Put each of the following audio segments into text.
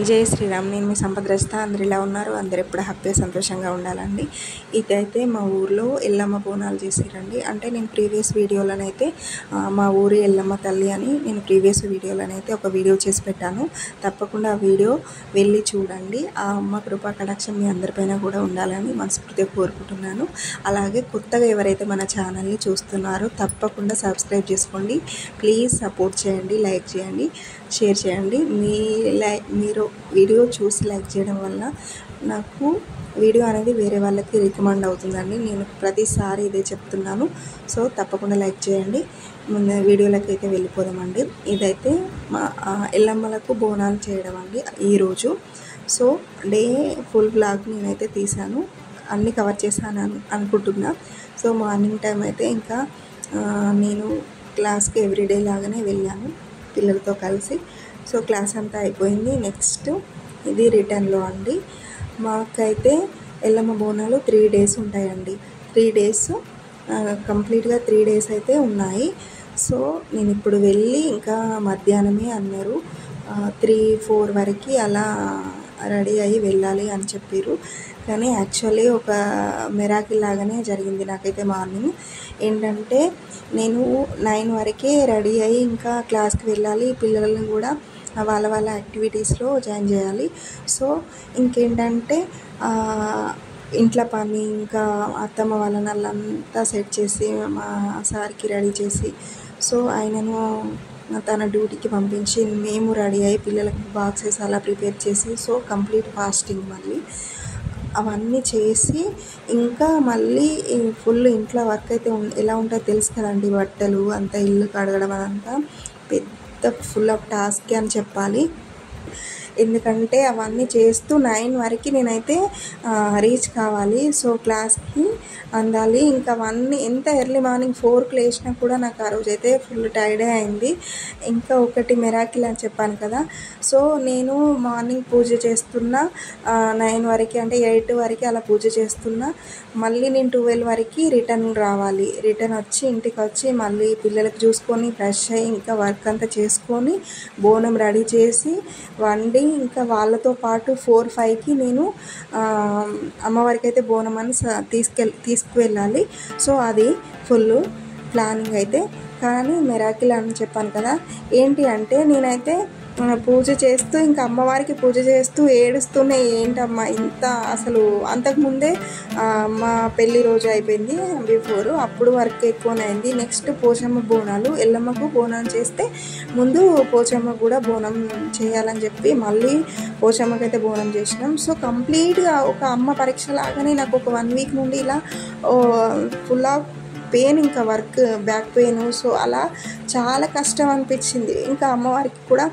జై శ్రీరామ్. నేను మీ సంపద రచిత. అందరు ఇలా ఉన్నారు, అందరు ఎప్పుడు హ్యాపీగా సంతోషంగా ఉండాలండి. ఇదైతే మా ఊర్లో ఎల్లమ్మ బోనాలు చేసిరండి. అంటే నేను ప్రీవియస్ వీడియోలోనైతే మా ఊరి ఎల్లమ్మ తల్లి అని నేను ప్రీవియస్ వీడియోలోనైతే ఒక వీడియో చేసి పెట్టాను. తప్పకుండా ఆ వీడియో వెళ్ళి చూడండి. ఆ అమ్మ కృపా కటాక్షం మీ అందరిపైన కూడా ఉండాలని మనస్ఫూర్తిగా కోరుకుంటున్నాను. అలాగే కొత్తగా ఎవరైతే మన ఛానల్ని చూస్తున్నారో తప్పకుండా సబ్స్క్రైబ్ చేసుకోండి. ప్లీజ్ సపోర్ట్ చేయండి, లైక్ చేయండి, షేర్ చేయండి. మీరు వీడియో చూసి లైక్ చేయడం వల్ల నాకు వీడియో అనేది వేరే వాళ్ళకి రికమెండ్ అవుతుందండి. నేను ప్రతిసారి ఇదే చెప్తున్నాను. సో తప్పకుండా లైక్ చేయండి. ముందు వీడియోలకి అయితే వెళ్ళిపోదామండి. ఇదైతే మా ఎల్లమ్మలకు బోనాలు చేయడం అండి ఈరోజు. సో డే ఫుల్ బ్లాగ్ నేనైతే తీసాను, అన్నీ కవర్ చేశాను అనుకుంటున్నా. సో మార్నింగ్ టైం అయితే ఇంకా నేను క్లాస్కి ఎవ్రీడే లాగానే వెళ్ళాను పిల్లలతో కలిసి. సో క్లాస్ అంతా అయిపోయింది. నెక్స్ట్ ఇది రిటర్న్లో అండి. మాకైతే ఎల్లమ్మ బోనాలు 3 days ఉంటాయండి. 3 days కంప్లీట్గా 3 days అయితే ఉన్నాయి. సో నేను ఇప్పుడు వెళ్ళి ఇంకా మధ్యాహ్నమే అన్నారు 3-4 వరకు అలా రెడీ అయ్యి వెళ్ళాలి అని చెప్పారు. కానీ యాక్చువల్లీ ఒక మిరాకిల్ లాగానే జరిగింది నాకైతే. మార్నింగ్ ఏంటంటే నేను 9 వరకే రెడీ అయ్యి ఇంకా క్లాస్కి వెళ్ళాలి, పిల్లలను కూడా వాళ్ళ యాక్టివిటీస్లో జాయిన్ చేయాలి. సో ఇంకేంటంటే ఇంట్లో పని ఇంకా అత్తమ్మ వాళ్ళని వాళ్ళంతా సెట్ చేసి మా సార్కి రెడీ చేసి, సో ఆయనను తన డ్యూటీకి పంపించి మేము రెడీ అయ్యి పిల్లలకి బాక్సెస్ అలా ప్రిపేర్ చేసి, సో కంప్లీట్ ఫాస్టింగ్ మళ్ళీ అవన్నీ చేసి ఇంకా మళ్ళీ ఫుల్ ఇంట్లో వర్క్ అయితే ఎలా ఉంటుందో తెలుసు కదండి. బట్టలు అంతా, ఇల్లు కడగడం అదంతా పెద్ద ఫుల్ ఆఫ్ టాస్క్ అని చెప్పాలి. ఎందుకంటే అవన్నీ చేస్తూ 9 వరకు నేనైతే రీచ్ కావాలి. సో క్లాస్కి అందాలి. ఇంకా అవన్నీ ఎంత ఎర్లీ మార్నింగ్ 4కి లేచినా కూడా నాకు ఆ రోజైతే ఫుల్ టైర్డే అయింది. ఇంకా ఒకటి మిరాకిల్ అని చెప్పాను కదా. సో నేను మార్నింగ్ పూజ చేస్తున్నా 9 వరకు, అంటే 8 వరకు అలా పూజ చేస్తున్నా. మళ్ళీ నేను 12 వరకు రిటర్న్ రావాలి. రిటర్న్ వచ్చి ఇంటికి వచ్చి మళ్ళీ పిల్లలకి చూసుకొని ఫ్రెష్ అయ్యి ఇంకా వర్క్ అంతా చేసుకొని బోనం రెడీ చేసి వండి ఇంకా వాళ్ళతో పాటు 4-5కి నేను అమ్మవారికి అయితే బోనం అని తీసుకువెళ్ళాలి. సో అది ఫుల్ ప్లానింగ్ అయితే. కానీ మిరాకిల్ అని చెప్పాను కదా. ఏంటి అంటే నేనైతే పూజ చేస్తూ ఇంకా అమ్మవారికి పూజ చేస్తూ ఏడుస్తూనే ఏంటమ్మా ఇంత, అసలు అంతకుముందే మా పెళ్ళి రోజు అయిపోయింది బిఫోర్, అప్పుడు వర్క్ ఎక్కువనే అయింది. నెక్స్ట్ పోచమ్మ బోనాలు, ఎల్లమ్మకు బోనం చేస్తే ముందు పోచమ్మ కూడా బోనం చేయాలని చెప్పి మళ్ళీ పోచమ్మకైతే బోనం చేసినాం. సో కంప్లీట్గా ఒక అమ్మ పరీక్ష లాగానే నాకు ఒక 1 week నుండి ఇలా ఫుల్ ఆఫ్ పెయిన్, ఇంకా వర్క్ బ్యాక్ పెయిన్. సో అలా చాలా కష్టం అనిపించింది. ఇంకా అమ్మవారికి కూడా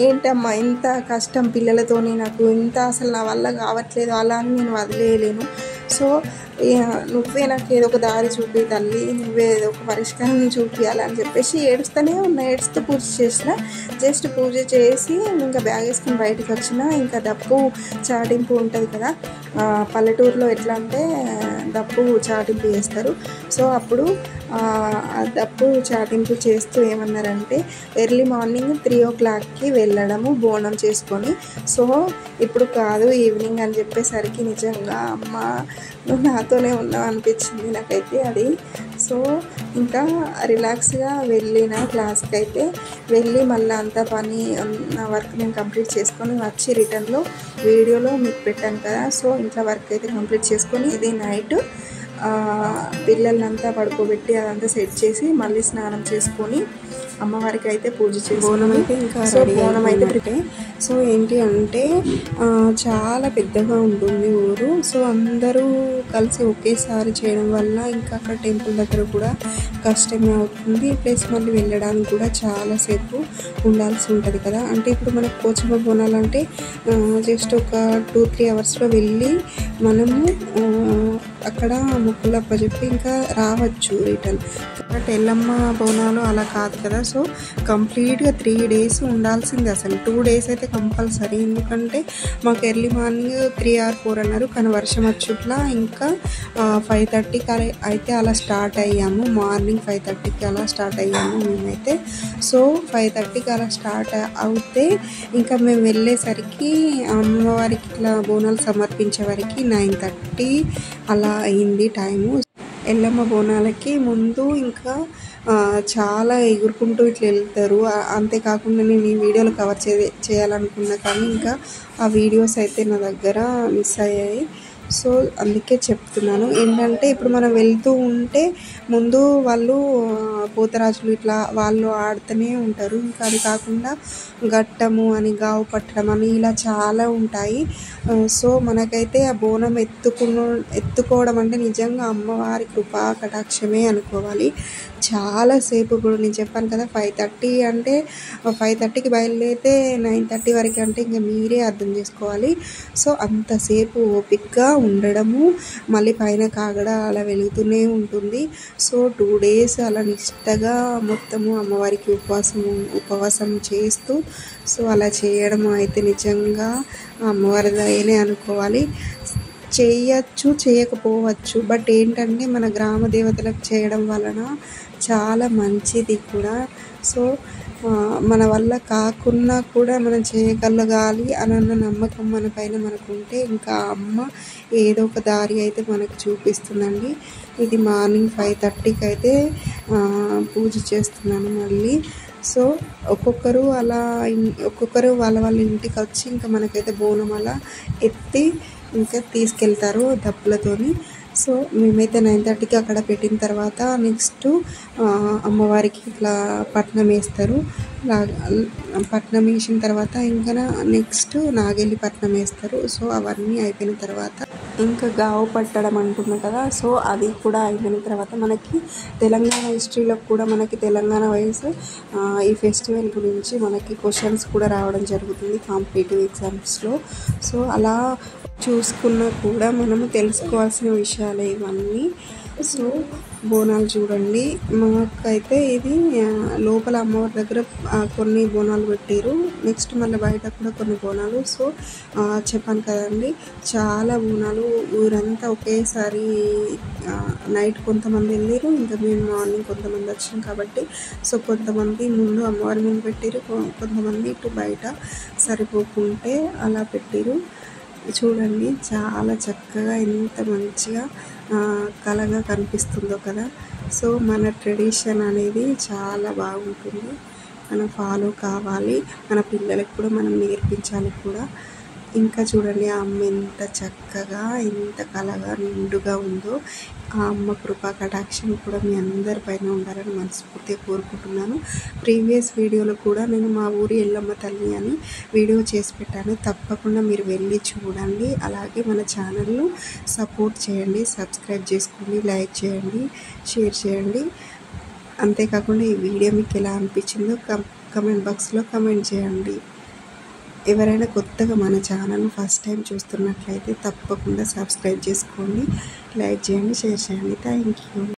ఏంటమ్మా ఇంత కష్టం పిల్లలతోని, నాకు ఇంత అసలు నా వల్ల కావట్లేదు అలా అని నేను వదిలేయలేను. సో నువ్వే నాకు ఏదో ఒక దారి చూపి తల్లి, నువ్వే ఏదో ఒక పరిష్కారం చూపించాలని చెప్పేసి ఏడుస్తూనే ఉన్నా. ఏడుస్తూ పూజ చేసిన. జస్ట్ పూజ చేసి ఇంకా బ్యాగ్ వేసుకుని బయటకు వచ్చిన. ఇంకా డప్పు చాటింపు ఉంటుంది కదా పల్లెటూరులో, ఎట్లా అంటే డప్పు చాటింపు చేస్తారు. సో అప్పుడు ఆ డప్పు చాటింపు చేస్తూ ఏమన్నారంటే ఎర్లీ మార్నింగ్ 3 o'clockకి వెళ్ళడము బోనం చేసుకొని. సో ఇప్పుడు కాదు ఈవినింగ్ అని చెప్పేసరికి నిజంగా అమ్మ నువ్వు నాతోనే ఉన్నావు అనిపించింది నాకైతే అది. సో ఇంకా రిలాక్స్గా వెళ్ళిన క్లాస్కి అయితే వెళ్ళి మళ్ళీ అంతా పని నా వర్క్ నేను కంప్లీట్ చేసుకొని వచ్చి రిటర్న్లో వీడియోలో మీకు పెట్టాను కదా. సో ఇంట్లో వర్క్ అయితే కంప్లీట్ చేసుకొని ఇది నైట్ పిల్లల్నంతా పడుకోబెట్టి అదంతా సెట్ చేసి మళ్ళీ స్నానం చేసుకొని అమ్మవారికి అయితే పూజ చేసి బోనం అయితే ఇంకా బోనం అయితే ప్రిపేర్. సో ఏంటి అంటే చాలా పెద్దగా ఉంటుంది ఊరు. సో అందరూ కలిసి ఒకేసారి చేయడం వల్ల ఇంకా అక్కడ టెంపుల్ దగ్గర కూడా కష్టమే అవుతుంది. ప్లస్ మళ్ళీ వెళ్ళడానికి కూడా చాలాసేపు ఉండాల్సి ఉంటుంది కదా. అంటే ఇప్పుడు మనకు పోచమ్మ బోనాలంటే జస్ట్ ఒక 2-3 hours వెళ్ళి మనము అక్కడ మొక్కులు అప్పచెప్పి ఇంకా రావచ్చు రిటర్న్. బట్ ఎల్లమ్మ బోనాలు అలా కాదు కదా. సో కంప్లీట్గా 3 days ఉండాల్సిందే. అసలు 2 days అయితే కంపల్సరీ. ఎందుకంటే మాకు ఎర్లీ మార్నింగ్ 3 or 4 అన్నారు, కానీ వర్షం వచ్చుట్లా ఇంకా 5:30కి అయితే అలా స్టార్ట్ అయ్యాము. మార్నింగ్ 5:30కి అలా స్టార్ట్ అయ్యాము మేమైతే. సో 5:30కి అలా స్టార్ట్ అవుతే ఇంకా మేము వెళ్ళేసరికి అమ్మవారికి ఇట్లా బోనాలు సమర్పించే వరకు 9:30 అలా అయింది టైము. ఎల్లమ్మ బోనాలకి ముందు ఇంకా చాలా ఎగురుకుంటూ ఇట్లా వెళ్తారు. అంతేకాకుండా నేను ఈ వీడియోలో కవర్ చేయాలనుకున్నా, కానీ ఇంకా ఆ వీడియోస్ అయితే నా దగ్గర మిస్ అయ్యాయి. సో అందుకే చెప్తున్నాను. ఏంటంటే ఇప్పుడు మనం వెళ్తూ ఉంటే ముందు వాళ్ళు పోతరాజులు ఇట్లా వాళ్ళు ఆడుతూనే ఉంటారు. ఇంకా అది కాకుండా గట్టము అని, గావు పట్టడం అని ఇలా చాలా ఉంటాయి. సో మనకైతే ఆ బోనం ఎత్తుకోవడం అంటే నిజంగా అమ్మవారి కృపా కటాక్షమే అనుకోవాలి. చాలాసేపు ఇప్పుడు నేను చెప్పాను కదా 5:30 అంటే 5:30కి బయలుదేరితే 9:30 వరకు అంటే ఇంకా మీరే అర్థం చేసుకోవాలి. సో అంతసేపు ఓపికగా ఉండడము, మళ్ళీ పైన కాగడ అలా వెలుగుతూనే ఉంటుంది. సో 2 days అలా నిష్టగా మొత్తము అమ్మవారికి ఉపవాసం చేస్తూ సో అలా చేయడము అయితే నిజంగా అమ్మవారి దయనే అనుకోవాలి. చేయొచ్చు, చేయకపోవచ్చు, బట్ ఏంటంటే మన గ్రామ దేవతలకు చేయడం వలన చాలా మంచిది కూడా. సో మన వల్ల కాకున్నా కూడా మనం చేయగలగాలి అన్న నమ్మకం మన పైన మనకుంటే ఇంకా అమ్మ ఏదో ఒక దారి అయితే మనకు చూపిస్తుందండి. ఇది మార్నింగ్ 5:30కి అయితే పూజ చేస్తున్నాను మళ్ళీ. సో ఒక్కొక్కరు వాళ్ళ ఇంటికి వచ్చి ఇంకా మనకైతే బోనం అలా ఎత్తి ఇంకా తీసుకెళ్తారు దప్పులతోని. సో మేమైతే 9:30కి అక్కడ పెట్టిన తర్వాత నెక్స్ట్ అమ్మవారికి ఇట్లా పట్నం వేస్తారు. పట్నం వేసిన తర్వాత ఇంకా నెక్స్ట్ నాగెళ్ళి పట్నం వేస్తారు. సో అవన్నీ అయిపోయిన తర్వాత ఇంకా గావు పట్టడం అంటున్నా కదా. సో అది కూడా అయిపోయిన తర్వాత మనకి తెలంగాణ హిస్టరీలో కూడా మనకి తెలంగాణ వైజ్ ఈ ఫెస్టివల్ గురించి మనకి క్వశ్చన్స్ కూడా రావడం జరుగుతుంది కాంపిటేటివ్ ఎగ్జామ్స్లో. సో అలా చూసుకున్నా కూడా మనము తెలుసుకోవాల్సిన విషయాలే ఇవన్నీ. సో బోనాలు చూడండి, మాకైతే ఇది లోపల అమ్మవారి దగ్గర కొన్ని బోనాలు పెట్టారు. నెక్స్ట్ మళ్ళీ బయట కూడా కొన్ని బోనాలు. సో చెప్పాను కదండి, చాలా బోనాలు. ఊరంతా ఒకేసారి నైట్ కొంతమంది వెళ్ళారు, ఇంకా మేము మార్నింగ్ కొంతమంది వచ్చాం కాబట్టి సో కొంతమంది ముందు అమ్మవారి ముందు పెట్టారు, కొంతమంది ఇటు బయట సరిపోకుంటే అలా పెట్టారు. చూడండి చాలా చక్కగా ఎంత మంచిగా కళగా కనిపిస్తుందో కదా. సో మన ట్రెడిషన్ అనేది చాలా బాగుంటుంది, మనం ఫాలో కావాలి, మన పిల్లలకు కూడా మనం నేర్పించాలి కూడా. ఇంకా చూడండి ఆ అమ్మ ఎంత చక్కగా ఎంత కళగా నిండుగా ఉందో. ఆ అమ్మ కృపా కటాక్షం కూడా మీ అందరి పైన ఉండాలని మనస్ఫూర్తిగా కోరుకుంటున్నాను. ప్రీవియస్ వీడియోలో కూడా నేను మా ఊరి ఎల్లమ్మ తల్లి అని వీడియో చేసి పెట్టాను, తప్పకుండా మీరు వెళ్ళి చూడండి. అలాగే మన ఛానల్ను సపోర్ట్ చేయండి, సబ్స్క్రైబ్ చేసుకోండి, లైక్ చేయండి, షేర్ చేయండి. అంతేకాకుండా ఈ వీడియో మీకు ఎలా అనిపించిందో కమెంట్ బాక్స్లో కమెంట్ చేయండి. ఎవరైనా కొత్తగా మన ఛానల్ను ఫస్ట్ టైం చూస్తున్నట్లయితే తప్పకుండా సబ్స్క్రైబ్ చేసుకోండి, లైక్ చేయండి, షేర్ చేయండి. Thank you.